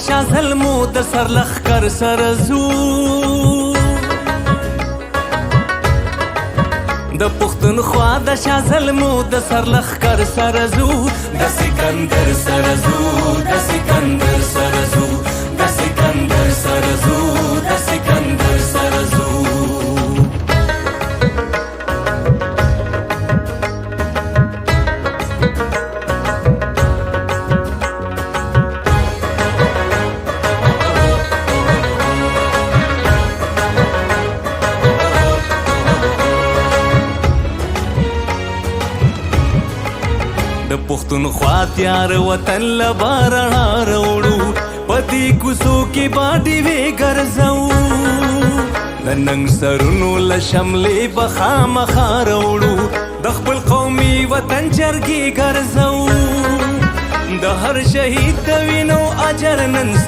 شازل مو د سر لخر سره زو د پښتونخوا د شازل مو د سر لخر سره زو د سکندر سره زو د سکندر سره زو د سکندر سره زو د سکندر سره زو د پښتونخوا تیار وطن لبارنا روړو پدې کوڅو کې باندې وې ګرځو د ننګ سرونو له شملې به خامخا روړو د خپل قومي وطن جرګې ګرځو د هر شهید د وینو اجر نن